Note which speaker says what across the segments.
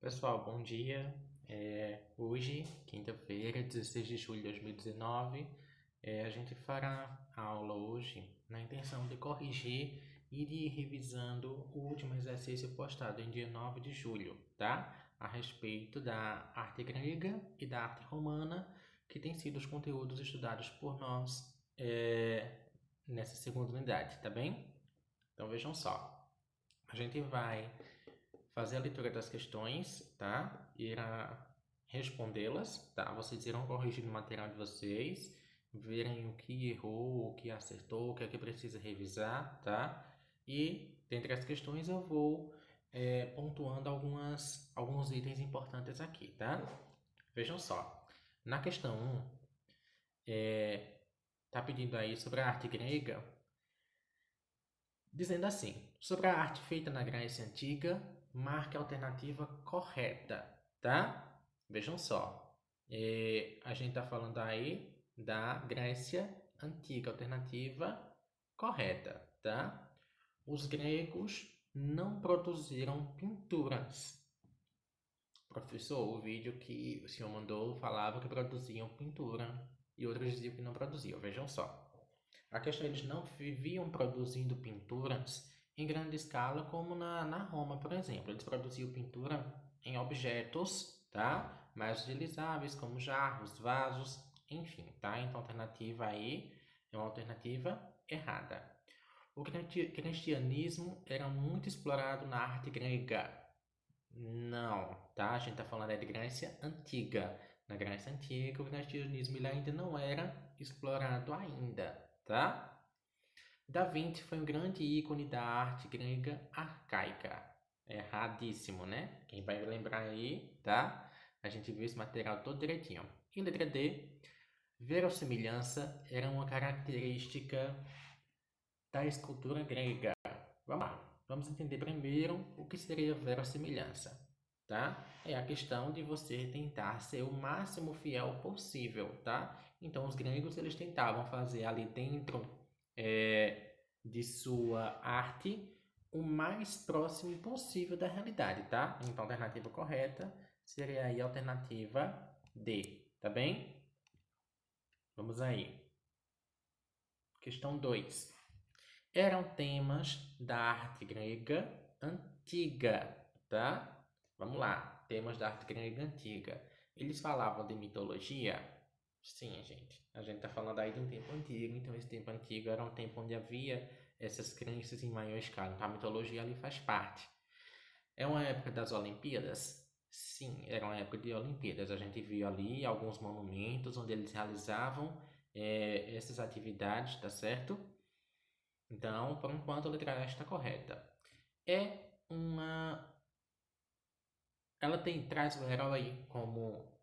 Speaker 1: Pessoal, bom dia. Hoje, quinta-feira, 16 de julho de 2019, a gente fará a aula hoje na intenção de corrigir e de ir revisando o último exercício postado em dia 9 de julho, tá? A respeito da arte grega e da arte romana, que têm sido os conteúdos estudados por nós nessa segunda unidade, tá bem? Então vejam só. A gente vai fazer a leitura das questões, tá? Irá respondê-las, tá? Vocês irão corrigir o material de vocês, verem o que errou, o que acertou, o que é que precisa revisar, tá? E dentre as questões eu vou pontuando alguns itens importantes aqui, tá? Vejam só. Na questão 1, tá pedindo aí sobre a arte grega, dizendo assim: sobre a arte feita na Grécia Antiga, marque a alternativa correta, tá? Vejam só. A gente está falando aí da Grécia Antiga, alternativa correta, tá? Os gregos não produziram pinturas. Professor, o vídeo que o senhor mandou falava que produziam pintura e outros diziam que não produziam. Vejam só. A questão é que eles não viviam produzindo pinturas em grande escala como na Roma, por exemplo. Eles produziam pintura em objetos, tá? Mais utilizáveis, como jarros, vasos, enfim, tá? Então a alternativa aí é uma alternativa errada. O cristianismo era muito explorado na arte grega. Não, tá? A gente está falando de Grécia Antiga. Na Grécia Antiga, o cristianismo ele ainda não era explorado ainda, tá? Da Vinci foi um grande ícone da arte grega arcaica. Erradíssimo, né? Quem vai lembrar aí, tá? A gente viu esse material todo direitinho. E letra D, verossimilhança era uma característica da escultura grega. Vamos lá. Vamos entender primeiro o que seria verossimilhança, tá? É a questão de você tentar ser o máximo fiel possível, tá? Então, os gregos, eles tentavam fazer ali dentro de sua arte o mais próximo possível da realidade, tá? Então, a alternativa correta seria aí a alternativa D, tá bem? Vamos aí. Questão 2. Eram temas da arte grega antiga, tá? Vamos lá, temas da arte grega antiga. Eles falavam de mitologia? Sim, gente. A gente está falando aí de um tempo antigo, então esse tempo antigo era um tempo onde havia essas crenças em maior escala. Então a mitologia ali faz parte. É uma época das Olimpíadas? Sim, era uma época de Olimpíadas. A gente viu ali alguns monumentos onde eles realizavam essas atividades, tá certo? Então, por enquanto, a letra A está correta. É uma. Ela traz o herói como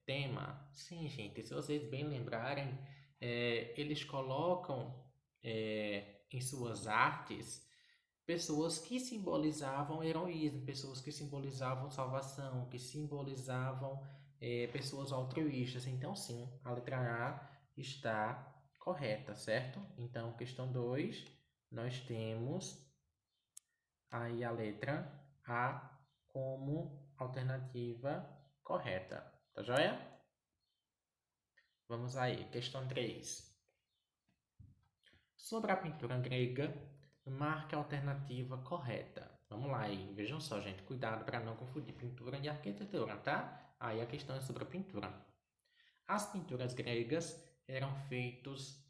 Speaker 1: tema? Sim, gente. Se vocês bem lembrarem, eles colocam em suas artes pessoas que simbolizavam heroísmo, pessoas que simbolizavam salvação, que simbolizavam pessoas altruístas. Então, sim, a letra A está correta, certo? Então, questão 2, nós temos aí a letra A como alternativa correta. Tá joia? Vamos aí, questão 3. Sobre a pintura grega, marque a alternativa correta. Vamos lá aí, vejam só, gente, cuidado para não confundir pintura e arquitetura, tá? Aí a questão é sobre a pintura. As pinturas gregas eram feitas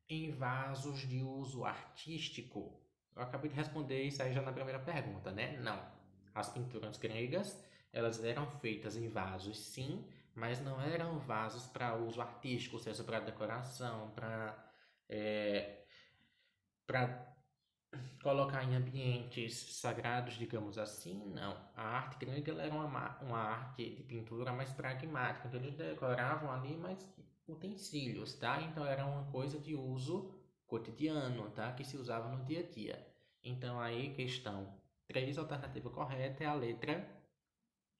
Speaker 1: em vasos de uso artístico. Eu acabei de responder isso aí já na primeira pergunta, né? Não. As pinturas gregas, elas eram feitas em vasos, sim, mas não eram vasos para uso artístico, ou seja, para decoração, para colocar em ambientes sagrados, digamos assim, não. A arte grega ela era uma arte de pintura mais pragmática, então eles decoravam ali mais utensílios, tá? Então era uma coisa de uso cotidiano, tá? Que se usava no dia a dia. Então aí, questão 3, a alternativa correta é a letra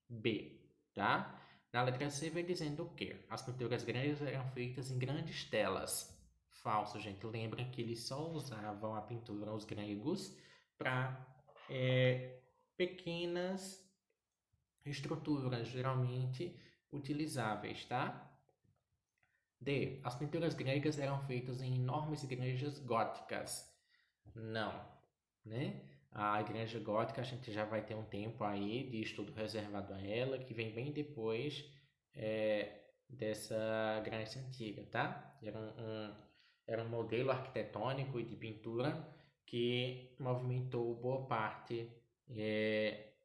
Speaker 1: B, tá? Na letra C vem dizendo o quê? As pinturas gregas eram feitas em grandes telas. Falso, gente. Lembrem que eles só usavam a pintura, os gregos, para pequenas estruturas geralmente utilizáveis, tá? D. As pinturas gregas eram feitas em enormes igrejas góticas. Não, né? A igreja gótica a gente já vai ter um tempo aí de estudo reservado a ela, que vem bem depois dessa Grécia Antiga, tá? Era um modelo arquitetônico e de pintura que movimentou boa parte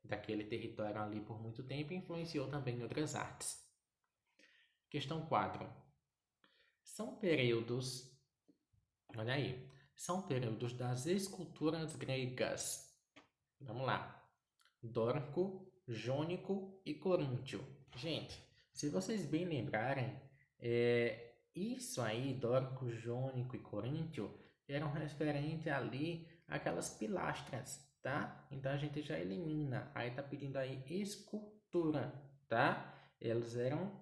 Speaker 1: daquele território ali por muito tempo e influenciou também outras artes. Questão 4. São períodos, olha aí, são períodos das esculturas gregas. Vamos lá. Dórico, Jônico e Coríntio. Gente, se vocês bem lembrarem, isso aí, Dórico, Jônico e Coríntio, eram referente ali àquelas pilastras, tá? Então a gente já elimina. Aí tá pedindo aí escultura, tá? Elas eram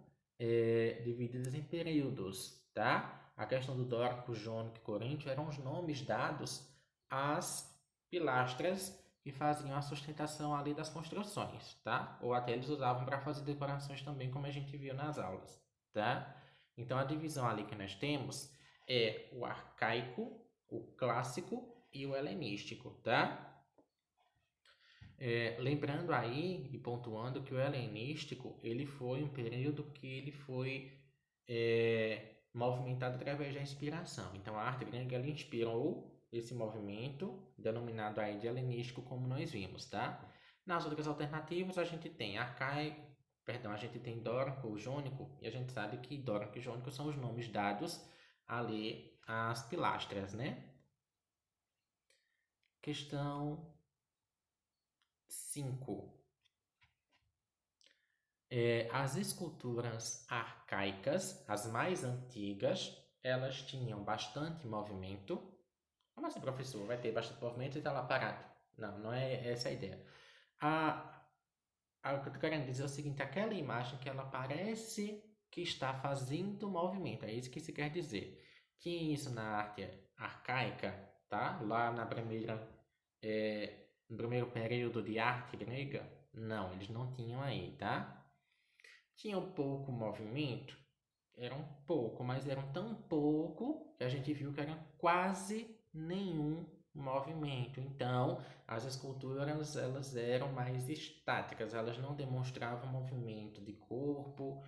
Speaker 1: divididas em períodos, tá? A questão do Dórico, Jônico e Coríntio eram os nomes dados às pilastras que faziam a sustentação ali das construções, tá? Ou até eles usavam para fazer decorações também, como a gente viu nas aulas, tá? Então a divisão ali que nós temos é o arcaico, o clássico e o helenístico, tá? Lembrando aí e pontuando que o helenístico ele foi um período que ele foi movimentado através da inspiração. Então a arte grega ela inspirou esse movimento, denominado aí de helenístico, como nós vimos, tá? Nas outras alternativas a gente tem a gente tem dórico, jônico, e a gente sabe que dórico e jônico são os nomes dados ali às pilastras, né? Questão 5. As esculturas arcaicas, as mais antigas, elas tinham bastante movimento. Como assim, professor? Vai ter bastante movimento e está lá parado? Não, não é essa a ideia. O que eu estou querendo dizer é o seguinte, aquela imagem que ela parece que está fazendo movimento, é isso que se quer dizer. Tinha isso na arte arcaica, tá? Lá no primeiro período de arte grega? Não, eles não tinham aí, tá? Tinha um pouco movimento? Era um pouco, mas eram tão pouco que a gente viu que era quase nenhum movimento. Então, as esculturas elas eram mais estáticas, elas não demonstravam movimento de corpo,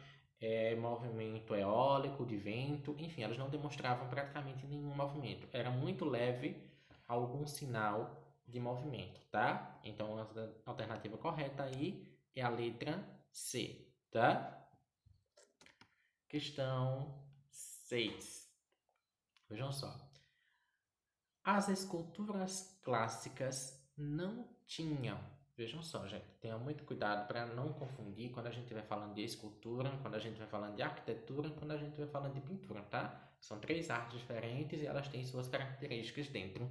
Speaker 1: movimento eólico, de vento, enfim, elas não demonstravam praticamente nenhum movimento. Era muito leve algum sinal de movimento, tá? Então, a alternativa correta aí é a letra C, tá? Questão 6. Vejam só. As esculturas clássicas não tinham. Vejam só, gente. Tenha muito cuidado para não confundir quando a gente vai falando de escultura, quando a gente vai falando de arquitetura, quando a gente vai falando de pintura, tá? São três artes diferentes e elas têm suas características dentro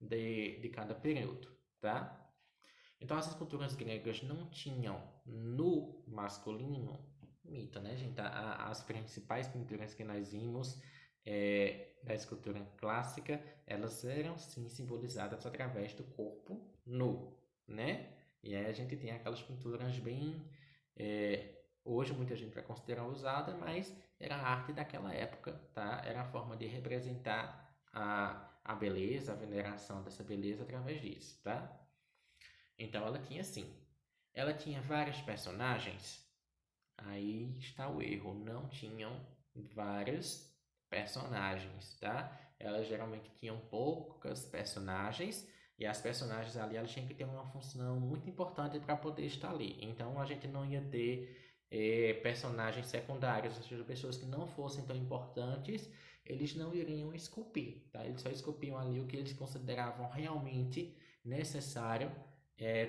Speaker 1: de cada período, tá? Então, as esculturas gregas não tinham no masculino, mito, né, gente? As principais pinturas que nós vimos da escultura clássica, elas eram sim simbolizadas através do corpo nu, né? E aí a gente tem aquelas pinturas bem. Hoje muita gente vai considerar usada, mas era a arte daquela época, tá? Era a forma de representar a beleza, a veneração dessa beleza através disso, tá? Então ela tinha assim, ela tinha vários personagens. Aí está o erro, não tinham vários personagens, tá? Elas geralmente tinham poucas personagens e as personagens ali elas tinham que ter uma função muito importante para poder estar ali. Então a gente não ia ter personagens secundários, ou seja, pessoas que não fossem tão importantes, eles não iriam esculpir, tá? Eles só esculpiam ali o que eles consideravam realmente necessário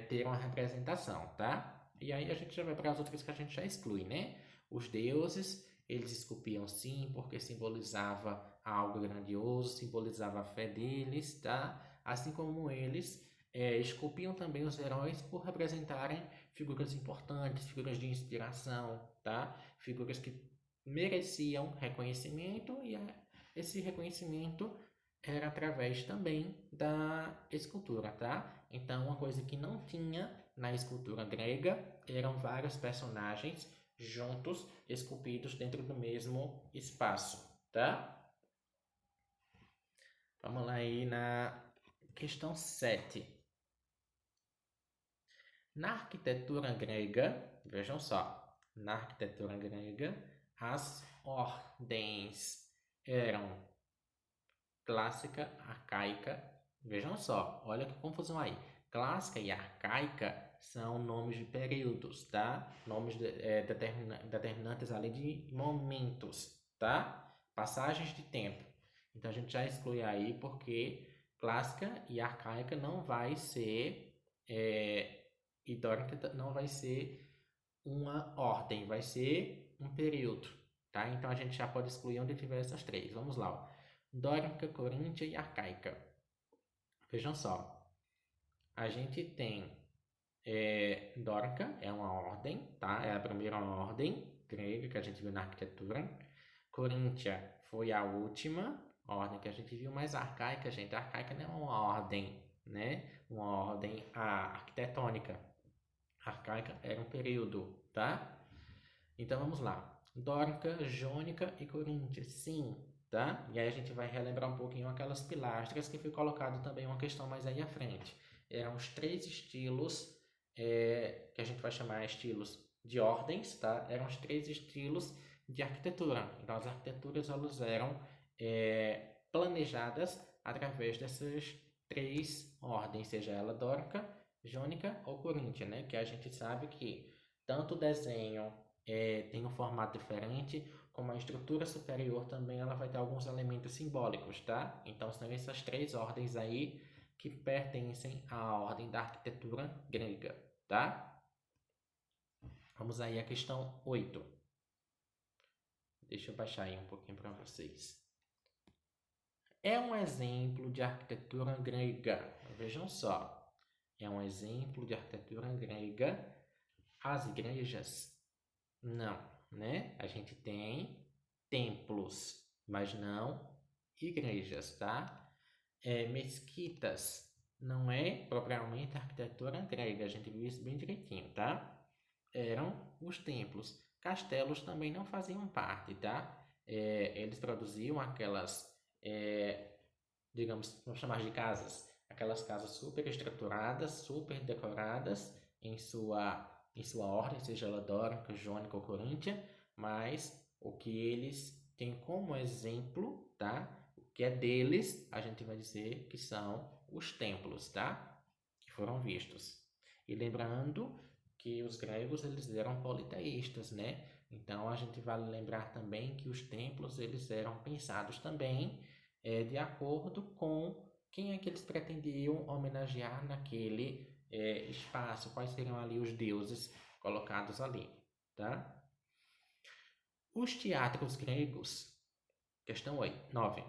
Speaker 1: ter uma representação, tá? E aí a gente já vai para as outras que a gente já exclui, né? Os deuses, eles esculpiam sim, porque simbolizava algo grandioso, simbolizava a fé deles, tá? Assim como eles esculpiam também os heróis por representarem figuras importantes, figuras de inspiração, tá? Figuras que mereciam reconhecimento e esse reconhecimento era através também da escultura, tá? Então, uma coisa que não tinha na escultura grega eram vários personagens juntos, esculpidos dentro do mesmo espaço, tá? Vamos lá aí na questão 7. Na arquitetura grega, vejam só, na arquitetura grega, as ordens eram clássica, arcaica. Vejam só, olha que confusão aí. Clássica e arcaica são nomes de períodos, tá? Nomes determinantes ali de momentos, tá? Passagens de tempo. Então a gente já exclui aí porque clássica e arcaica não vai ser e dórica não vai ser uma ordem, vai ser um período, tá? Então a gente já pode excluir onde tiver essas três. Vamos lá, ó. Dórica, coríntia e arcaica. Vejam só, a gente tem dórica, é uma ordem, tá? É a primeira ordem grega que a gente viu na arquitetura. Coríntia foi a última ordem que a gente viu, mas arcaica, gente, arcaica não é uma ordem, né? Uma ordem arquitetônica. Arcaica era um período, tá? Então vamos lá. Dórica, jônica e coríntia, sim, tá? E aí a gente vai relembrar um pouquinho aquelas pilastras que foi colocado também uma questão mais aí à frente. Eram os 3 estilos que a gente vai chamar estilos de ordens, tá? Eram os 3 estilos de arquitetura. Então as arquiteturas elas eram planejadas através dessas 3 ordens, seja ela dórica, jônica ou coríntia, né? Que a gente sabe que tanto o desenho tem um formato diferente, como a estrutura superior também ela vai ter alguns elementos simbólicos, tá? Então são essas 3 ordens aí que pertencem à ordem da arquitetura grega, tá? Vamos aí à questão 8. Deixa eu baixar aí um pouquinho para vocês. É um exemplo de arquitetura grega. Vejam só. É um exemplo de arquitetura grega. As igrejas? Não, né? A gente tem templos, mas não igrejas, tá? Mesquitas não é propriamente arquitetura grega. A gente viu isso bem direitinho, tá? Eram os templos. Castelos também não faziam parte, tá? Eles produziam aquelas, digamos, vamos chamar de casas, aquelas casas super estruturadas, super decoradas em sua ordem, seja ela dórica, jônica ou coríntia, mas o que eles têm como exemplo, tá? O que é deles, a gente vai dizer que são os templos, tá? Que foram vistos. E lembrando que os gregos eles eram politeístas, né? Então a gente vale lembrar também que os templos eles eram pensados também de acordo com quem é que eles pretendiam homenagear naquele espaço, quais seriam ali os deuses colocados ali, tá? Os teatros gregos, questão 8, 9,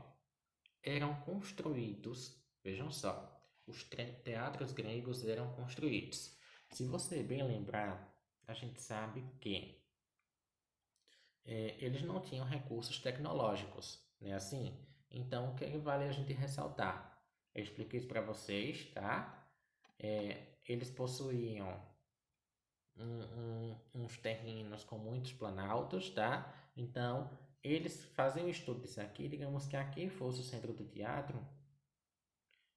Speaker 1: eram construídos, vejam só, os teatros gregos eram construídos. Se você bem lembrar, a gente sabe que eles não tinham recursos tecnológicos, né? Assim, então o que vale a gente ressaltar? Eu expliquei isso para vocês, tá? Eles possuíam uns terrenos com muitos planaltos, tá? Então, eles faziam um estudo disso aqui, digamos que aqui fosse o centro do teatro,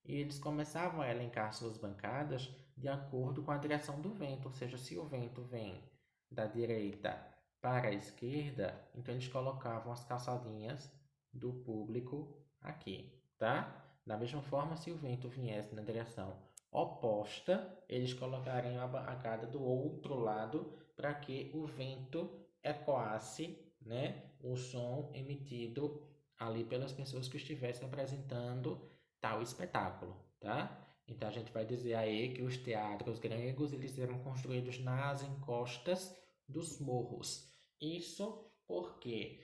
Speaker 1: e eles começavam a elencar suas bancadas de acordo com a direção do vento, ou seja, se o vento vem da direita para a esquerda, então eles colocavam as calçadinhas do público aqui, tá? Da mesma forma, se o vento viesse na direção oposta, eles colocariam a bancada do outro lado para que o vento ecoasse, né, o som emitido ali pelas pessoas que estivessem apresentando tal espetáculo, tá? Então a gente vai dizer aí que os teatros gregos eles eram construídos nas encostas dos morros. Isso porque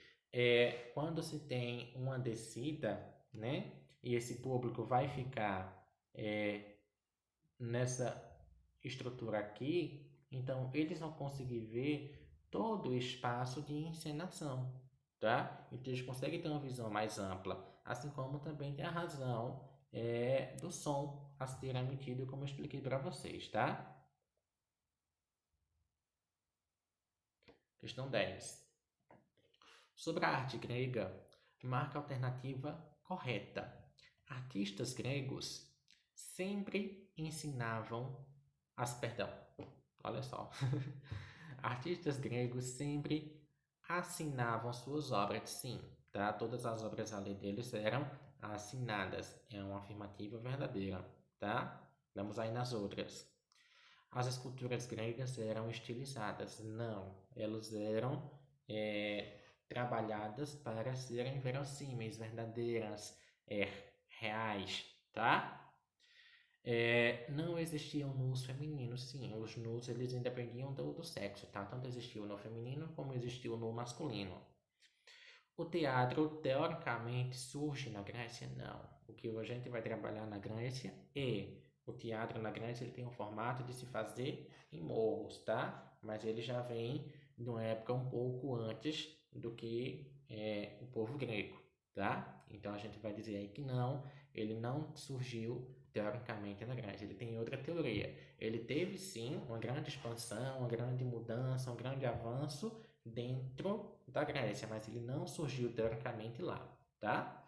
Speaker 1: quando se tem uma descida, né, e esse público vai ficar nessa estrutura aqui, então eles vão conseguir ver todo o espaço de encenação, tá? Então eles conseguem ter uma visão mais ampla, assim como também tem a razão do som a ser emitido, como eu expliquei para vocês, tá? Questão 10. Sobre a arte grega, marca a alternativa correta. Artistas gregos sempre ensinavam perdão, olha só. Artistas gregos sempre assinavam suas obras, sim, tá? Todas as obras ali deles eram assinadas. É uma afirmativa verdadeira, tá? Vamos aí nas outras. As esculturas gregas eram estilizadas? Não, elas eram trabalhadas para serem verossímeis, verdadeiras, reais, tá? Não existiam nus femininos, sim, os nus eles independiam do sexo, tá? Tanto existia o nu feminino como existia o nu masculino. O teatro, teoricamente, surge na Grécia? Não. O que a gente vai trabalhar na Grécia é o teatro na Grécia ele tem um formato de se fazer em morros, tá? Mas ele já vem de uma época um pouco antes do que o povo grego, tá? Então a gente vai dizer aí que não, ele não surgiu teoricamente na Grécia, ele tem outra teoria. Ele teve sim uma grande expansão, uma grande mudança, um grande avanço dentro da Grécia, mas ele não surgiu teoricamente lá, tá?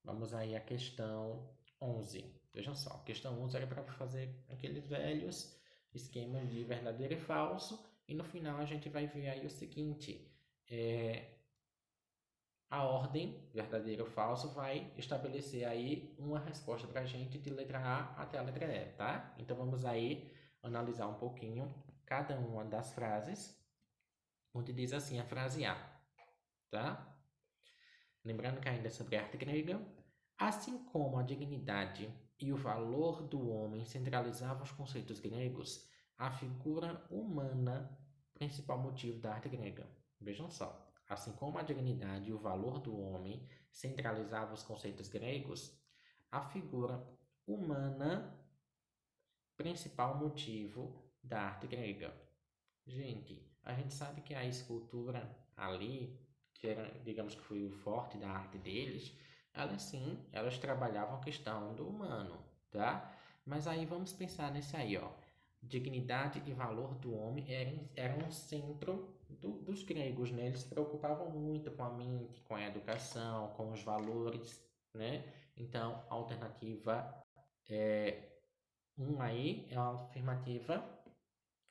Speaker 1: Vamos aí à questão 11. Vejam só, a questão 11 era para fazer aqueles velhos esquemas de verdadeiro e falso, e no final a gente vai ver aí o seguinte, a ordem, verdadeiro ou falso, vai estabelecer aí uma resposta para a gente de letra A até a letra E, tá? Então vamos aí analisar um pouquinho cada uma das frases, onde diz assim a frase A, tá? Lembrando que ainda é sobre arte grega, assim como a dignidade e o valor do homem centralizavam os conceitos gregos, a figura humana, principal motivo da arte grega. Vejam só, assim como a dignidade e o valor do homem centralizavam os conceitos gregos, a figura humana, principal motivo da arte grega. Gente, a gente sabe que a escultura ali, que era, digamos que foi o forte da arte deles, elas sim, elas trabalhavam a questão do humano, tá? Mas aí vamos pensar nesse aí, ó. Dignidade e valor do homem eram o centro dos gregos, né? Eles se preocupavam muito com a mente, com a educação, com os valores, né? Então, a alternativa é aí é uma afirmativa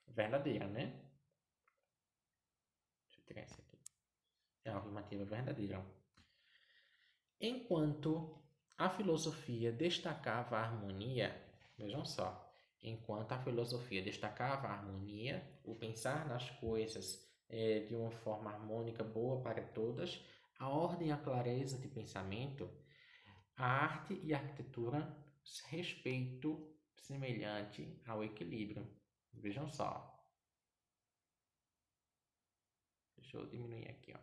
Speaker 1: verdadeira, né? Deixa eu tirar isso aqui. É uma afirmativa verdadeira. Enquanto a filosofia destacava a harmonia, vejam só, enquanto a filosofia destacava a harmonia, o pensar nas coisas de uma forma harmônica boa para todas, a ordem e a clareza de pensamento, a arte e a arquitetura, respeito semelhante ao equilíbrio. Vejam só. Deixa eu diminuir aqui, ó.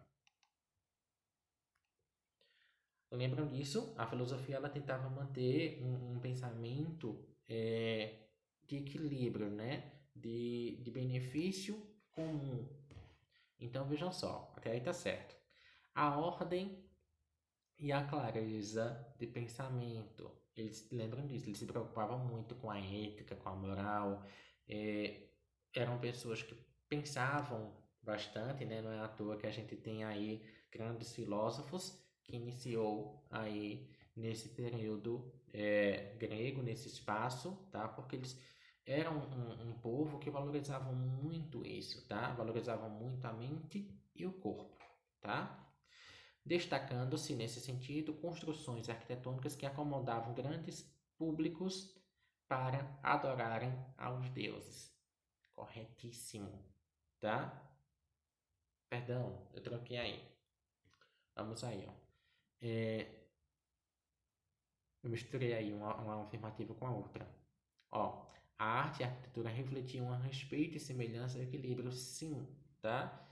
Speaker 1: Lembram disso? A filosofia ela tentava manter um pensamento de equilíbrio, né? De benefício comum. Então vejam só, até aí tá certo. A ordem e a clareza de pensamento. Eles lembram disso, eles se preocupavam muito com a ética, com a moral. Eram pessoas que pensavam bastante, né? Não é à toa que a gente tem aí grandes filósofos que iniciou aí nesse período grego, nesse espaço, tá? Porque eles eram um povo que valorizavam muito isso, tá? Valorizavam muito a mente e o corpo, tá? Destacando-se nesse sentido construções arquitetônicas que acomodavam grandes públicos para adorarem aos deuses. Corretíssimo, tá? Perdão, eu troquei aí. Vamos aí, ó. Eu misturei aí uma afirmativa com a outra. Ó, a arte e a arquitetura refletiam a respeito e semelhança e equilíbrio, sim, tá?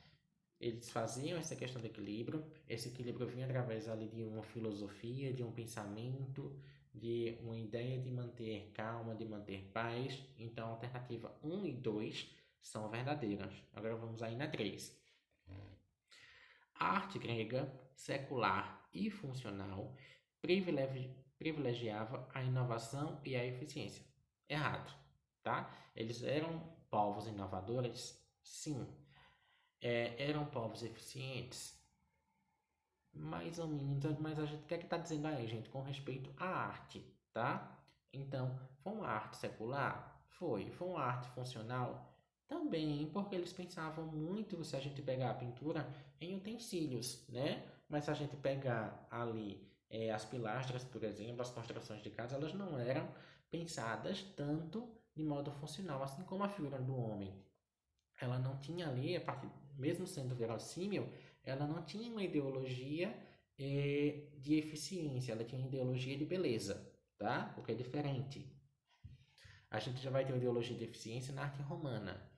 Speaker 1: Eles faziam essa questão do equilíbrio. Esse equilíbrio vinha através ali de uma filosofia, de um pensamento, de uma ideia de manter calma, de manter paz. Então, a alternativa 1 e 2 são verdadeiras. Agora vamos aí na 3. A arte grega, secular e funcional, privilegiava a inovação e a eficiência. Errado, tá? Eles eram povos inovadores? Sim. Eram povos eficientes? Mais ou menos, mas a gente, o que é que está dizendo aí, gente, com respeito à arte, tá? Então, foi uma arte secular? Foi uma arte funcional? Também, porque eles pensavam muito, se a gente pegar a pintura, em utensílios, né? Mas se a gente pegar ali as pilastras, por exemplo, as construções de casa, elas não eram pensadas tanto de modo funcional, assim como a figura do homem. Ela não tinha ali, mesmo sendo verossímil, ela não tinha uma ideologia de eficiência, ela tinha uma ideologia de beleza, tá? O que é diferente. A gente já vai ter uma ideologia de eficiência na arte romana.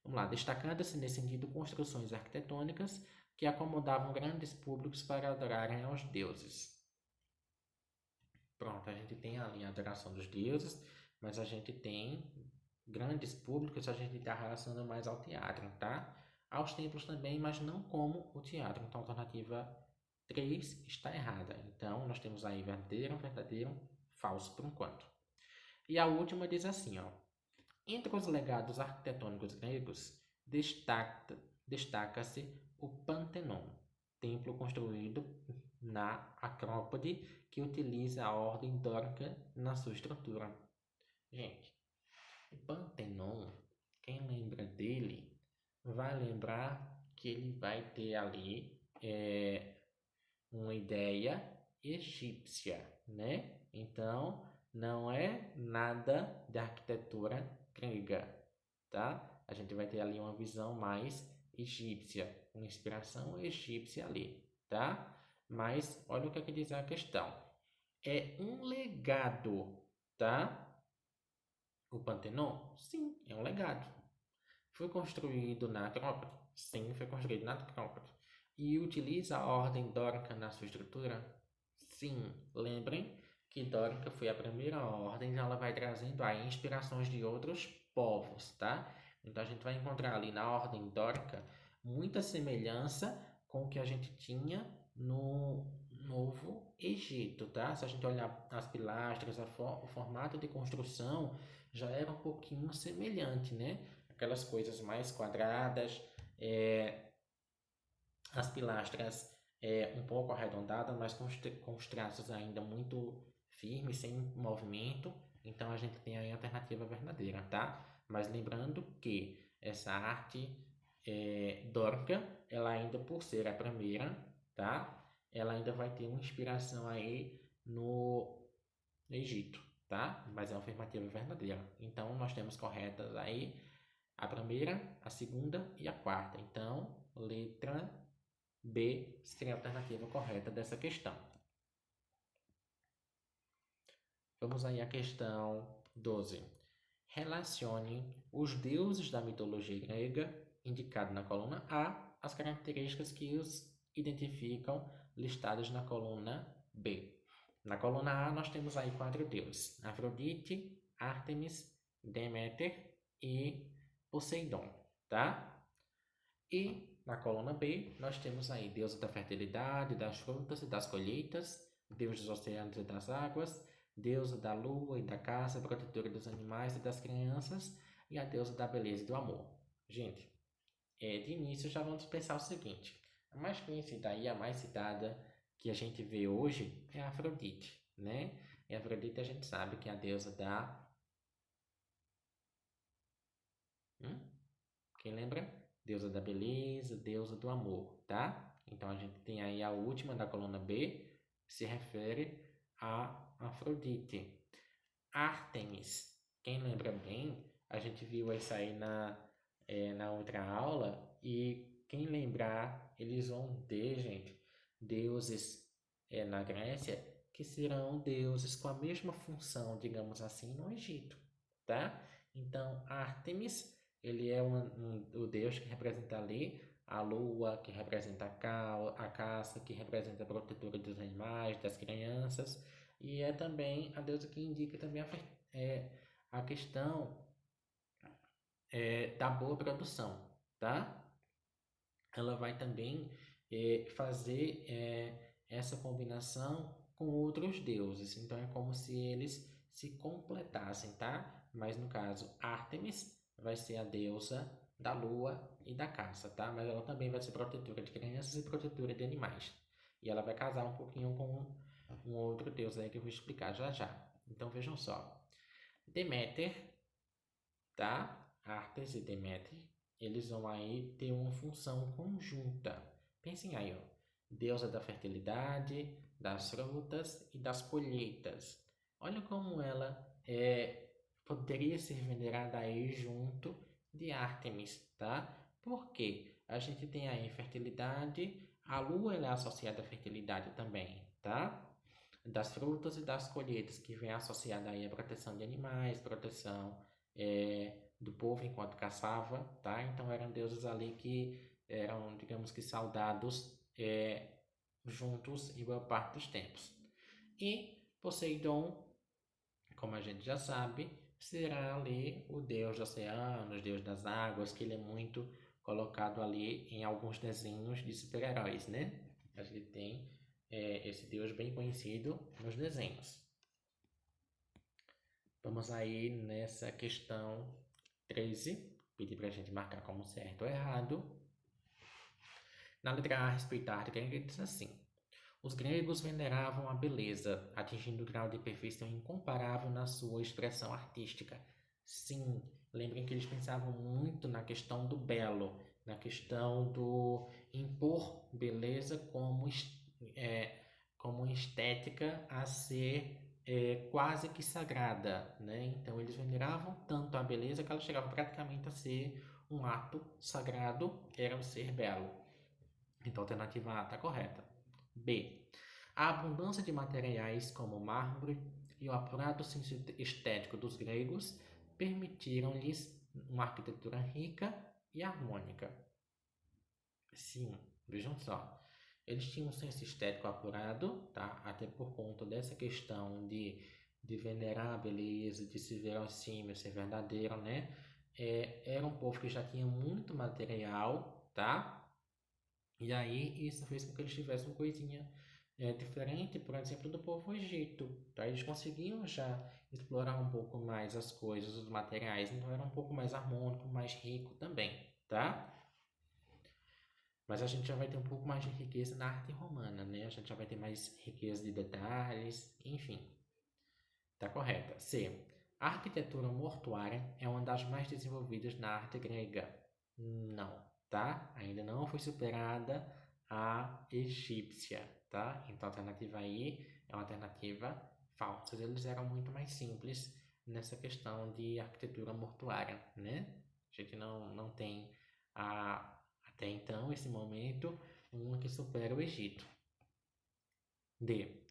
Speaker 1: Vamos lá, destacando-se nesse sentido construções arquitetônicas que acomodavam grandes públicos para adorarem aos deuses. Pronto, a gente tem ali a adoração dos deuses, mas a gente tem grandes públicos, a gente está relacionando mais ao teatro, tá? Aos templos também, mas não como o teatro. Então, a alternativa 3 está errada. Então, nós temos aí verdadeiro, falso por enquanto. E a última diz assim, ó. Entre os legados arquitetônicos gregos, destaca-se o Pantenon, templo construído na Acrópole que utiliza a ordem dórica na sua estrutura. Gente, o Pantenon, quem lembra dele, vai lembrar que ele vai ter ali uma ideia egípcia, né? Então, não é nada da arquitetura grega, tá? A gente vai ter ali uma visão mais egípcia, uma inspiração egípcia ali, tá? Mas olha o que é que diz a questão. É um legado, tá? O Pantenon? Sim, é um legado. Foi construído na Acrópole? Sim, foi construído na Acrópole. E utiliza a ordem dórica na sua estrutura? Sim, lembrem que dórica foi a primeira ordem, ela vai trazendo aí inspirações de outros povos, tá? Então a gente vai encontrar ali na ordem dórica muita semelhança com o que a gente tinha no Novo Egito, tá? Se a gente olhar as pilastras, o formato de construção já era um pouquinho semelhante, né? Aquelas coisas mais quadradas, as pilastras um pouco arredondadas, mas com os traços ainda muito firmes, sem movimento. Então a gente tem aí a alternativa verdadeira, tá? Mas lembrando que essa arte dórica, ela ainda por ser a primeira, tá? Ela ainda vai ter uma inspiração aí no Egito, tá? Mas é uma afirmativa verdadeira. Então nós temos corretas aí a primeira, a segunda e a quarta. Então, letra B seria a alternativa correta dessa questão. Vamos aí à questão 12. Relacione os deuses da mitologia grega, indicado na coluna A, as características que os identificam, listadas na coluna B. Na coluna A, nós temos aí 4 deuses: Afrodite, Ártemis, Deméter e Poseidon, tá? E na coluna B, nós temos aí deusa da fertilidade, das frutas e das colheitas, deus dos oceanos e das águas, deusa da lua e da caça, protetora dos animais e das crianças, e a deusa da beleza e do amor. Gente, de início já vamos pensar o seguinte: a mais conhecida e a mais citada que a gente vê hoje é a Afrodite, né? E a Afrodite a gente sabe que é a deusa da... Quem lembra? Deusa da beleza, deusa do amor, tá? Então a gente tem aí a última da coluna B, que se refere a Afrodite. Ártemis, quem lembra bem, a gente viu isso aí na outra aula, e quem lembrar, eles vão ter, gente, deuses na Grécia que serão deuses com a mesma função, digamos assim, no Egito, tá? Então, Ártemis, ele é o deus que representa ali a lua, que representa a caça, que representa a protetora dos animais, das crianças, e é também a deusa que indica também a questão da boa produção, tá? Ela vai também fazer essa combinação com outros deuses. Então é como se eles se completassem, tá? Mas no caso, Ártemis vai ser a deusa da lua e da caça, tá? Mas ela também vai ser protetora de crianças e protetora de animais. E ela vai casar um pouquinho com um outro deus aí que eu vou explicar já já. Então vejam só. Deméter, tá? Ártemis e Deméter, eles vão aí ter uma função conjunta. Pensem aí, ó. Deusa da fertilidade, das frutas e das colheitas. Olha como ela poderia ser venerada aí junto de Ártemis, tá? Porque a gente tem aí fertilidade, a lua ela é associada à fertilidade também, tá? Das frutas e das colheitas, que vem associada aí à proteção de animais, proteção do povo enquanto caçava, tá? Então eram deuses ali que eram, digamos que, saudados juntos em boa parte dos tempos. E Poseidon, como a gente já sabe, será ali o deus dos oceanos, deus das águas, que ele é muito colocado ali em alguns desenhos de super-heróis, né? A gente tem esse deus bem conhecido nos desenhos. Vamos aí nessa questão 13, pedir para a gente marcar como certo ou errado. Na letra A, respeitar a grega, diz assim: os gregos veneravam a beleza, atingindo o grau de perfeição incomparável na sua expressão artística. Sim, lembrem que eles pensavam muito na questão do belo, na questão do impor beleza como estética a ser quase que sagrada, né? Então eles veneravam tanto a beleza que ela chegava praticamente a ser um ato sagrado, era o ser belo. Então a alternativa A está correta. B. A abundância de materiais como mármore e o apurado senso estético dos gregos permitiram-lhes uma arquitetura rica e harmônica. Sim, vejam só. Eles tinham um senso estético apurado, tá? Até por conta dessa questão de venerar a beleza, de se ver acima, ser verdadeiro, né? Era um povo que já tinha muito material, tá? E aí isso fez com que eles tivessem uma coisinha diferente, por exemplo, do povo Egito, tá? Eles conseguiam já explorar um pouco mais as coisas, os materiais, então era um pouco mais harmônico, mais rico também, tá? Mas a gente já vai ter um pouco mais de riqueza na arte romana, né? A gente já vai ter mais riqueza de detalhes, enfim. Tá correta. C. A arquitetura mortuária é uma das mais desenvolvidas na arte grega. Não, tá? Ainda não foi superada a egípcia, tá? Então a alternativa aí é uma alternativa falsa. Eles eram muito mais simples nessa questão de arquitetura mortuária, né? A gente não tem até então, esse momento, uma que supera o Egito. D.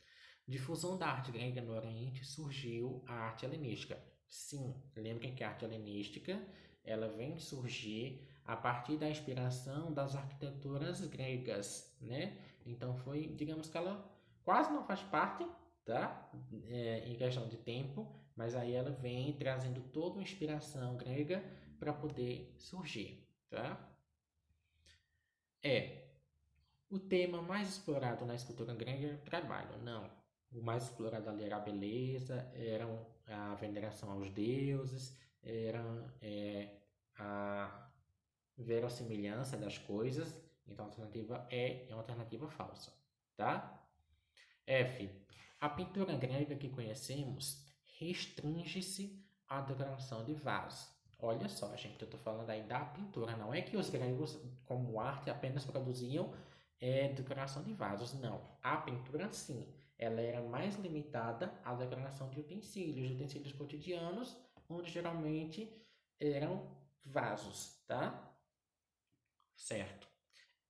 Speaker 1: Difusão da arte grega no Oriente, surgiu a arte helenística. Sim, lembrem que a arte helenística ela vem surgir a partir da inspiração das arquiteturas gregas, né? Então foi, digamos que ela quase não faz parte, tá? Em questão de tempo, mas aí ela vem trazendo toda uma inspiração grega para poder surgir, tá? O tema mais explorado na escultura grega era o trabalho. Não. O mais explorado ali era a beleza, era a veneração aos deuses, era a verossimilhança das coisas. Então a alternativa é uma alternativa falsa, tá? F. A pintura grega que conhecemos restringe-se à decoração de vasos. Olha só, gente, eu estou falando aí da pintura. Não é que os gregos, como arte, apenas produziam decoração de vasos. Não. A pintura, sim, ela era mais limitada à decoração de utensílios cotidianos, onde geralmente eram vasos, tá? Certo.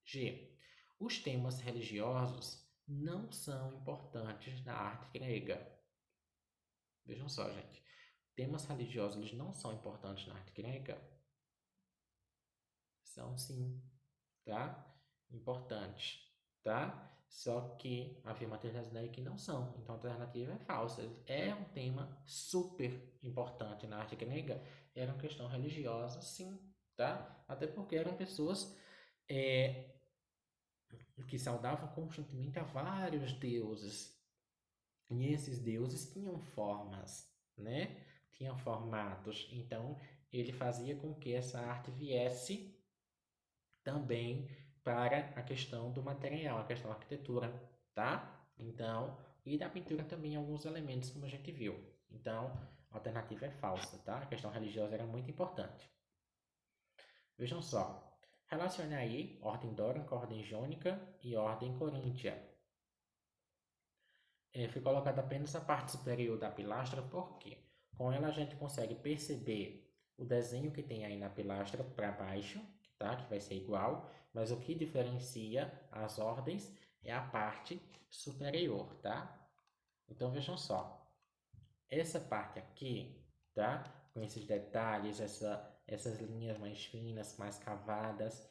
Speaker 1: G. Os temas religiosos não são importantes na arte grega. Vejam só, gente. Temas religiosos eles não são importantes na arte grega? São sim, tá? Importantes, tá? Só que afirma a que não são. Então a alternativa é falsa. É um tema super importante na arte grega. Era uma questão religiosa, sim, tá? Até porque eram pessoas que saudavam constantemente a vários deuses. E esses deuses tinham formas, né? Tinham formatos. Então, ele fazia com que essa arte viesse também para a questão do material, a questão da arquitetura, tá? Então, e da pintura também alguns elementos, como a gente viu. Então, a alternativa é falsa, tá? A questão religiosa era muito importante. Vejam só. Relacione aí ordem dórica, ordem jônica e ordem coríntia. Foi colocada apenas a parte superior da pilastra, porque com ela a gente consegue perceber o desenho que tem aí na pilastra para baixo, tá? Que vai ser igual, mas o que diferencia as ordens é a parte superior, tá? Então vejam só, essa parte aqui, tá? Com esses detalhes, essas linhas mais finas, mais cavadas,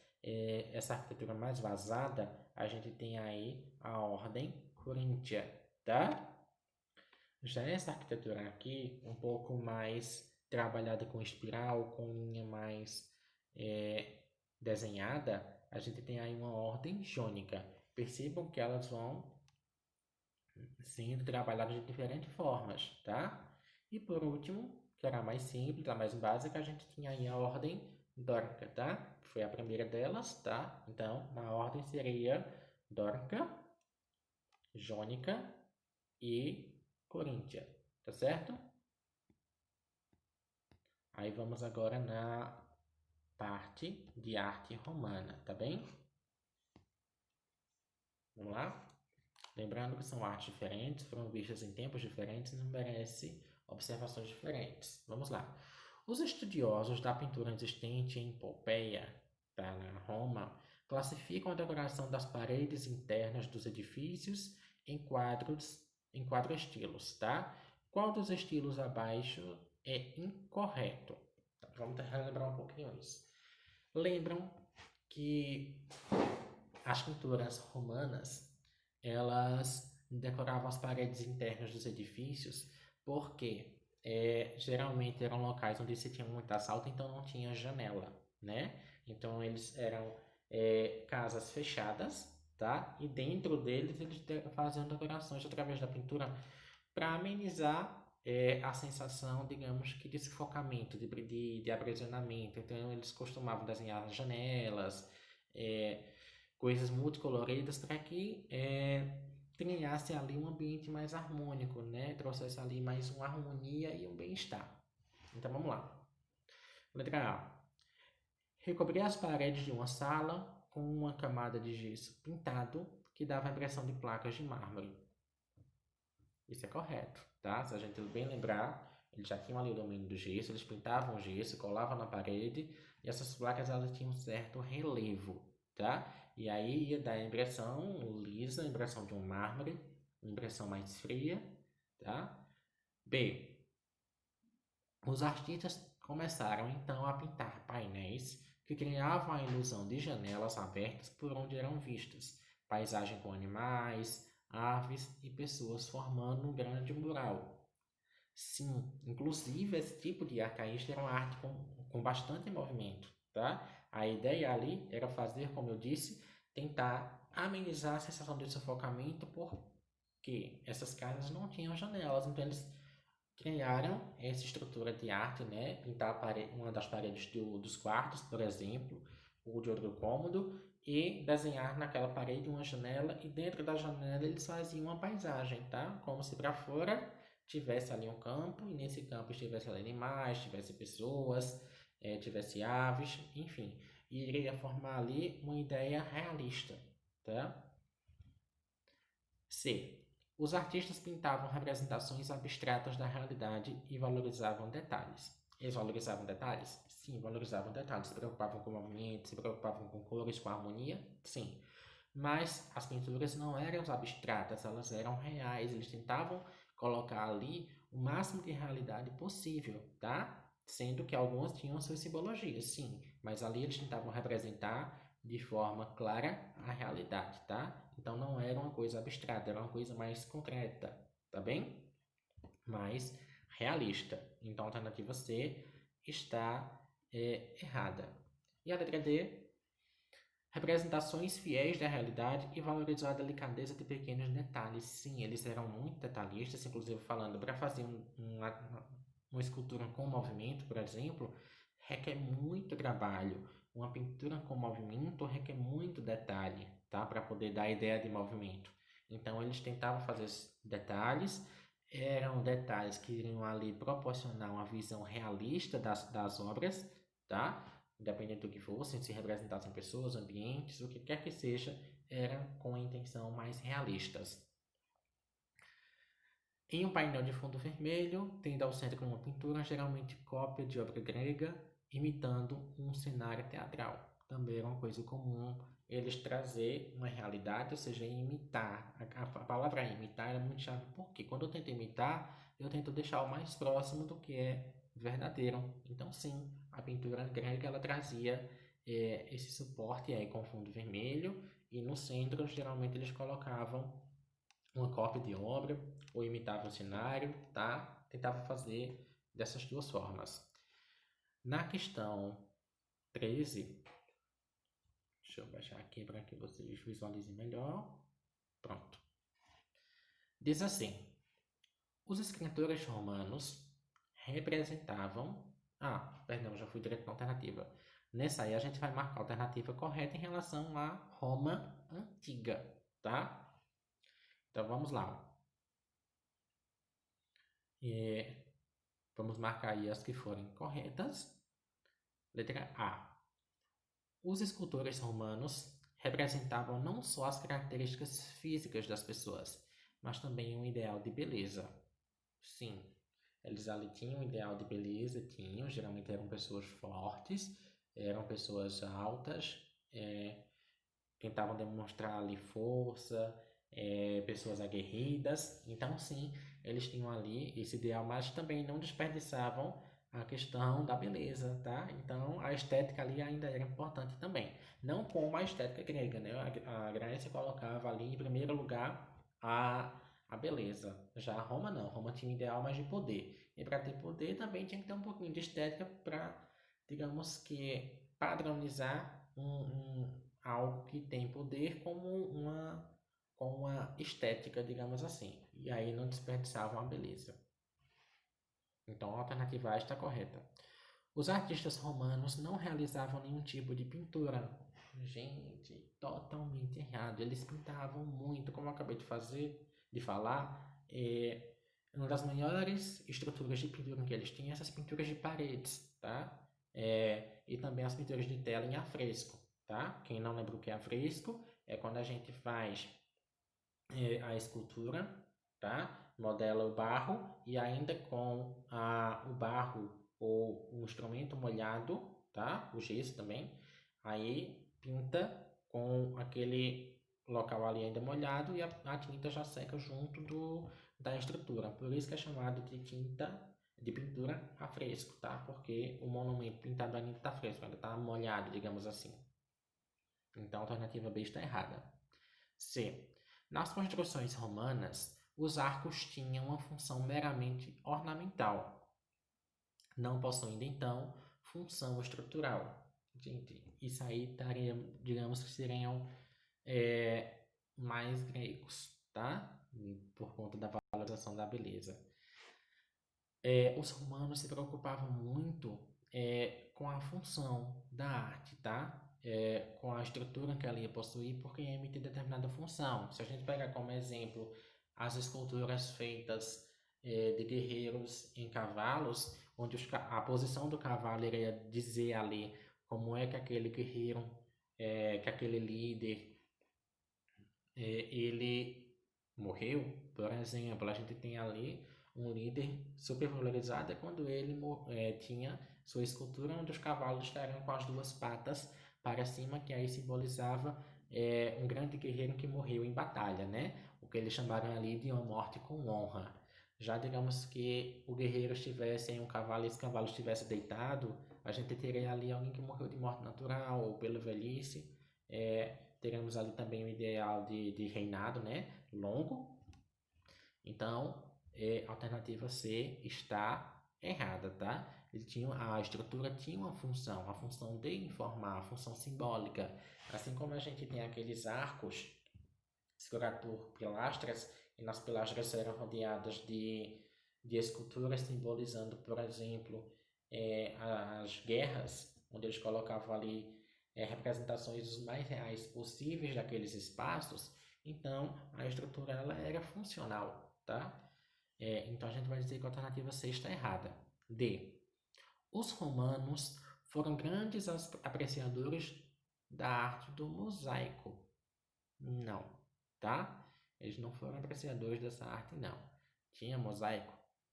Speaker 1: essa arquitetura mais vazada, a gente tem aí a ordem coríntia, tá? Já essa arquitetura aqui, um pouco mais trabalhada com espiral, com linha mais desenhada, a gente tem aí uma ordem jônica. Percebam que elas vão sendo trabalhadas de diferentes formas, tá? E por último, que era a mais simples, a mais básica, a gente tinha aí a ordem dórica, tá? Foi a primeira delas, tá? Então, a ordem seria dórica, jônica e coríntia, tá certo? Aí vamos agora na parte de arte romana, tá bem? Vamos lá? Lembrando que são artes diferentes, foram vistas em tempos diferentes e não merece observações diferentes. Vamos lá. Os estudiosos da pintura existente em Pompeia, tá, na Roma, classificam a decoração das paredes internas dos edifícios em quatro estilos, tá? Qual dos estilos abaixo é incorreto? Tá, vamos relembrar um pouquinho isso. Lembram que as pinturas romanas elas decoravam as paredes internas dos edifícios porque geralmente eram locais onde se tinha muito assalto, então não tinha janela, né? Então eles eram casas fechadas, tá? E dentro deles eles faziam decorações através da pintura para amenizar a sensação, digamos que de sufocamento, de aprisionamento. Então eles costumavam desenhar janelas, coisas multicoloridas para que criasse ali um ambiente mais harmônico, né? Trouxesse ali mais uma harmonia e um bem-estar. Então vamos lá. Letra A. Recobrir as paredes de uma sala com uma camada de gesso pintado que dava a impressão de placas de mármore. Isso é correto, tá? Se a gente bem lembrar, eles já tinham ali o domínio do gesso, eles pintavam o gesso, colavam na parede e essas placas elas tinham um certo relevo, tá? E aí ia dar a impressão lisa, a impressão de um mármore, uma impressão mais fria, tá? B. Os artistas começaram então a pintar painéis que criavam a ilusão de janelas abertas por onde eram vistas, paisagem com animais, aves e pessoas formando um grande mural. Sim, inclusive esse tipo de arcaísta era uma arte com bastante movimento, tá? A ideia ali era fazer, como eu disse, tentar amenizar a sensação de sufocamento porque essas casas não tinham janelas, então eles criaram essa estrutura de arte, né? Pintar uma das paredes dos quartos, por exemplo, ou de outro cômodo, e desenhar naquela parede uma janela, e dentro da janela eles faziam uma paisagem, tá? Como se para fora tivesse ali um campo, e nesse campo estivesse ali animais, tivesse pessoas, tivesse aves, enfim. E iria formar ali uma ideia realista, tá? C. Os artistas pintavam representações abstratas da realidade e valorizavam detalhes. Eles valorizavam detalhes? Sim, valorizavam detalhes. Se preocupavam com o movimento, se preocupavam com cores, com harmonia? Sim. Mas as pinturas não eram abstratas, elas eram reais. Eles tentavam colocar ali o máximo de realidade possível, tá? Sendo que algumas tinham suas simbologias, sim. Mas ali eles tentavam representar de forma clara a realidade, tá? Então não era uma coisa abstrata, era uma coisa mais concreta, tá bem? Mais realista. Então a alternativa C está errada. E a letra D, representações fiéis da realidade e valorizou a delicadeza de pequenos detalhes. Sim, eles eram muito detalhistas, inclusive falando para fazer uma escultura com movimento, por exemplo, requer muito trabalho. Uma pintura com movimento requer muito detalhe, tá? Para poder dar a ideia de movimento. Então eles tentavam fazer esses detalhes, eram detalhes que iriam ali proporcionar uma visão realista das obras, tá? Independente do que fossem, se representassem pessoas, ambientes, o que quer que seja, eram com a intenção mais realistas. Em um painel de fundo vermelho, tendo ao centro uma pintura, geralmente cópia de obra grega, imitando um cenário teatral. Também era uma coisa comum eles trazer uma realidade, ou seja, imitar. A palavra imitar é muito chave, porque quando eu tento imitar, eu tento deixar o mais próximo do que é verdadeiro. Então, sim, a pintura grega ela trazia esse suporte aí com fundo vermelho, e no centro, geralmente, eles colocavam uma cópia de obra ou imitava o cenário, tá? Tentava fazer dessas duas formas. Na questão 13, deixa eu baixar aqui para que vocês visualizem melhor. Pronto. Diz assim: os escritores romanos representavam. Ah, perdão, já fui direto na alternativa. Nessa aí a gente vai marcar a alternativa correta em relação à Roma antiga, tá? Então vamos lá. Vamos marcar aí as que forem corretas. Letra A. Os escultores romanos representavam não só as características físicas das pessoas, mas também um ideal de beleza. Sim, eles ali tinham um ideal de beleza, tinham, geralmente eram pessoas fortes, eram pessoas altas, tentavam demonstrar ali força, pessoas aguerridas. Então, sim, eles tinham ali esse ideal, mas também não desperdiçavam a questão da beleza, tá? Então, a estética ali ainda era importante também. Não como a estética grega, né? A Grécia colocava ali em primeiro lugar a beleza. Já a Roma não. Roma tinha um ideal mais de poder. E para ter poder também tinha que ter um pouquinho de estética para, digamos que, padronizar algo que tem poder com uma estética, digamos assim. E aí não desperdiçavam a beleza. Então a alternativa A está correta. Os artistas romanos não realizavam nenhum tipo de pintura. Gente, totalmente errado. Eles pintavam muito, como eu acabei de falar, uma das maiores estruturas de pintura que eles tinham, essas pinturas de paredes, tá? E também as pinturas de tela em afresco, tá? Quem não lembra o que é afresco, é quando a gente faz a escultura, tá? Modela o barro e ainda com o barro ou um instrumento molhado, tá? O gesso também. Aí pinta com aquele local ali ainda molhado e a tinta já seca junto da estrutura. Por isso que é chamado de pintura a fresco, tá? Porque o monumento pintado ainda está fresco, ainda está molhado, digamos assim. Então a alternativa B está errada. C. Nas construções romanas, os arcos tinham uma função meramente ornamental, não possuindo então função estrutural. Gente, isso aí estaria, digamos que seriam mais gregos, tá? Por conta da valorização da beleza. Os romanos se preocupavam muito com a função da arte, tá? Com a estrutura que ela ia possuir, porque ia emitir determinada função. Se a gente pegar como exemplo as esculturas feitas de guerreiros em cavalos, onde a posição do cavalo iria dizer ali como é que aquele guerreiro, que aquele líder, ele morreu, por exemplo, a gente tem ali um líder super valorizado é quando ele tinha sua escultura onde os cavalos estariam com as duas patas para cima, que aí simbolizava um grande guerreiro que morreu em batalha, né? O que eles chamaram ali de uma morte com honra. Já digamos que o guerreiro estivesse em um cavalo e esse cavalo estivesse deitado, a gente teria ali alguém que morreu de morte natural ou pela velhice. Teremos ali também o ideal de reinado, né? Longo. Então, a alternativa C está errada, tá? A estrutura tinha uma função, a função de informar, a função simbólica. Assim como a gente tem aqueles arcos segurados por pilastras, e nas pilastras eram rodeadas de esculturas simbolizando, por exemplo, as guerras, onde eles colocavam ali representações os mais reais possíveis daqueles espaços, então a estrutura ela era funcional, tá? Então a gente vai dizer que a alternativa C está errada. D. Os romanos foram grandes apreciadores da arte do mosaico. Não, tá? Eles não foram apreciadores dessa arte, não. Tinha mosaico?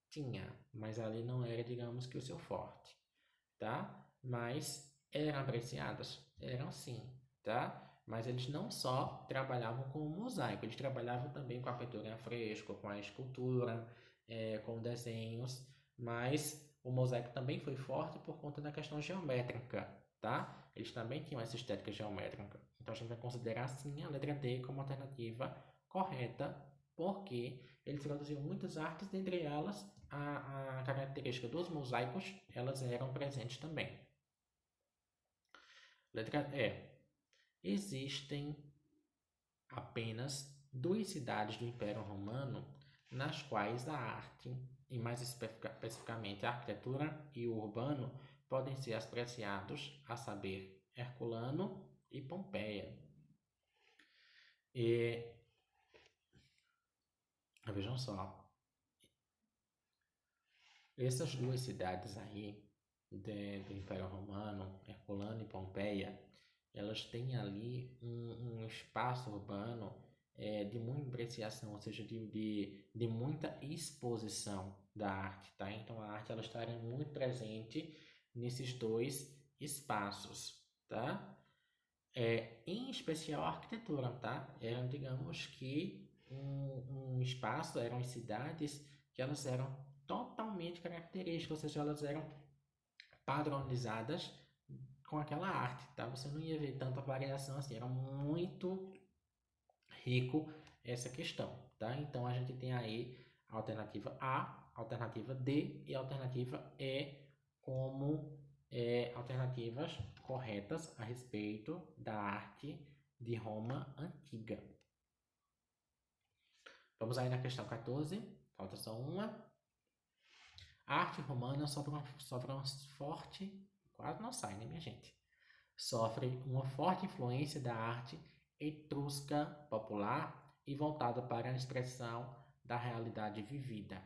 Speaker 1: Tinha, mas ali não era, digamos que, o seu forte, tá? Mas eram apreciadas? Eram sim, tá? Mas eles não só trabalhavam com o mosaico, eles trabalhavam também com a pintura em fresco, com a escultura, com desenhos, mas o mosaico também foi forte por conta da questão geométrica, tá? Eles também tinham essa estética geométrica. Então a gente vai considerar sim a letra D como alternativa correta, porque eles produziam muitas artes, dentre elas a característica dos mosaicos, elas eram presentes também. Letra E. Existem apenas duas cidades do Império Romano nas quais a arte, e mais especificamente a arquitetura e o urbano, podem ser apreciados, a saber, Herculano e Pompeia. E vejam só, essas duas cidades aí do Império Romano, Herculano e Pompeia, elas têm ali um espaço urbano de muita apreciação, ou seja, de muita exposição da arte, tá? Então a arte ela estaria muito presente nesses dois espaços, tá? Em especial a arquitetura, tá? Eram, digamos que um espaço, eram as cidades que elas eram totalmente características, ou seja, elas eram padronizadas com aquela arte, tá? Você não ia ver tanta variação assim, era muito rico essa questão, tá? Então a gente tem aí a alternativa A, a alternativa D e a alternativa E como alternativas corretas a respeito da arte de Roma antiga. Vamos aí na questão 14, falta só uma. A arte romana sofre uma forte, quase não sai, né, minha gente? Sofre uma forte influência da arte etrusca popular e voltada para a expressão da realidade vivida.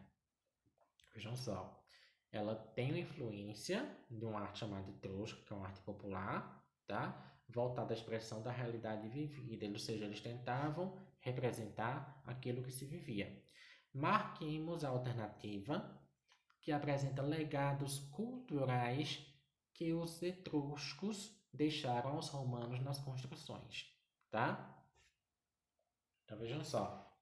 Speaker 1: Vejam só, ela tem uma influência de uma arte chamada etrusca, que é uma arte popular, tá? Voltada à expressão da realidade vivida, ou seja, eles tentavam representar aquilo que se vivia. Marquemos a alternativa que apresenta legados culturais que os etruscos deixaram aos romanos nas construções, tá? Então vejam só,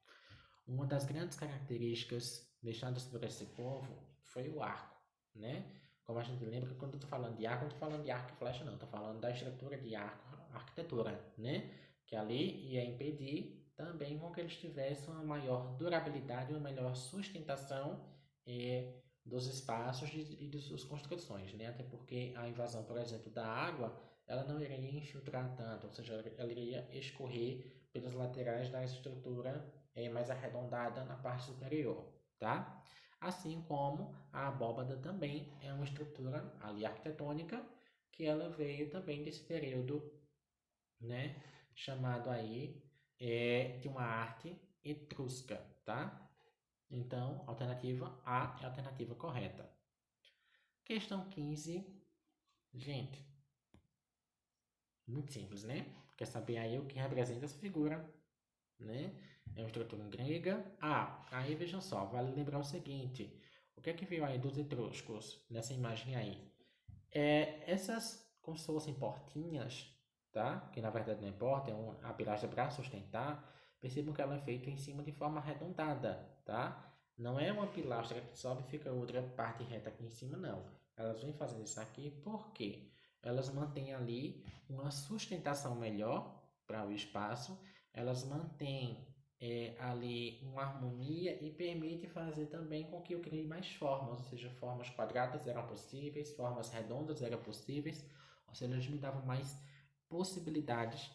Speaker 1: uma das grandes características deixadas por esse povo foi o arco, né? Como a gente lembra que quando eu estou falando de arco, não estou falando de arco e flecha, não. Estou falando da estrutura de arco, arquitetura, né? Que ali ia impedir também com que eles tivessem uma maior durabilidade, uma melhor sustentação dos espaços e de suas construções, né? Até porque a invasão, por exemplo, da água, ela não iria infiltrar tanto, ou seja, ela iria escorrer pelas laterais da estrutura mais arredondada na parte superior, tá? Assim como a abóbada também é uma estrutura ali arquitetônica que ela veio também desse período, né? Chamado aí de uma arte etrusca, tá? Então, alternativa A é a alternativa correta. Questão 15. Gente, muito simples, né? Quer saber aí o que representa essa figura, né? É uma estrutura grega. Aí vejam só, vale lembrar o seguinte: o que é que veio aí dos etruscos nessa imagem aí? Essas como se fossem portinhas, tá? Que na verdade não é porta, a pilastra para sustentar. Percebam que ela é feita em cima de forma arredondada, tá? Não é uma pilastra que sobe e fica outra parte reta aqui em cima, não. Elas vêm fazendo isso aqui porque elas mantêm ali uma sustentação melhor para o espaço, elas mantêm ali uma harmonia e permite fazer também com que eu crie mais formas, ou seja, formas quadradas eram possíveis, formas redondas eram possíveis, ou seja, eles me davam mais possibilidades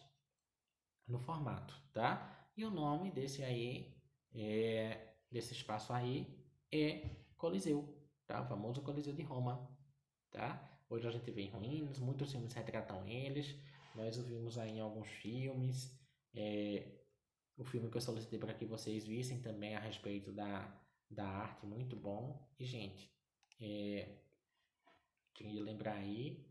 Speaker 1: no formato, tá? E o nome desse aí, desse espaço aí, é Coliseu, tá? O famoso Coliseu de Roma. tá? Hoje a gente vê em ruínas, muitos filmes retratam eles, nós o vimos aí em alguns filmes, o filme que eu solicitei para que vocês vissem também a respeito da arte, muito bom. E, gente, queria lembrar aí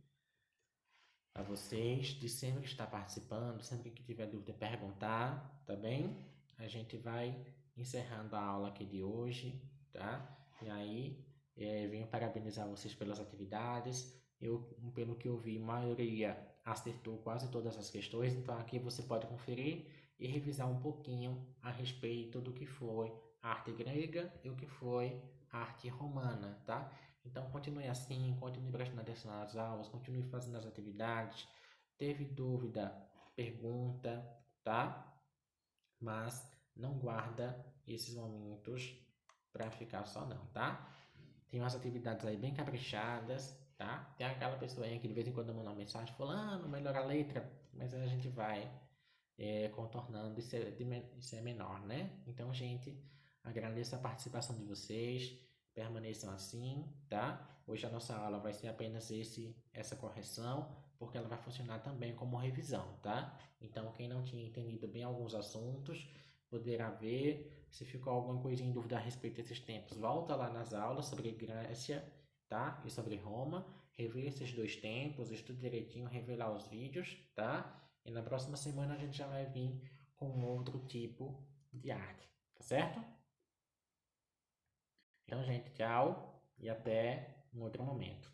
Speaker 1: a vocês de sempre estar participando, sempre que tiver dúvida, perguntar, tá bem? A gente vai encerrando a aula aqui de hoje, tá? E aí, venho parabenizar vocês pelas atividades. Eu, pelo que eu vi, a maioria acertou quase todas as questões, então aqui você pode conferir e revisar um pouquinho a respeito do que foi a arte grega e o que foi a arte romana, tá? Então continue assim, continue prestando atenção nas aulas, continue fazendo as atividades. Teve dúvida, pergunta, tá? Mas não guarda esses momentos para ficar só não, tá? Tem umas atividades aí bem caprichadas, tá? Tem aquela pessoa aí que de vez em quando manda uma mensagem falando, melhora a letra, mas a gente vai contornando, isso é menor, né? Então, gente, agradeço a participação de vocês, permaneçam assim, tá? Hoje a nossa aula vai ser apenas essa correção, porque ela vai funcionar também como revisão, tá? Então, quem não tinha entendido bem alguns assuntos, poderá ver. Se ficou alguma coisa em dúvida a respeito desses tempos, volta lá nas aulas sobre Grécia, tá? E sobre Roma, rever esses dois tempos, estude direitinho, revelar os vídeos, tá? E na próxima semana a gente já vai vir com outro tipo de arte, tá certo? Então, gente, tchau e até um outro momento.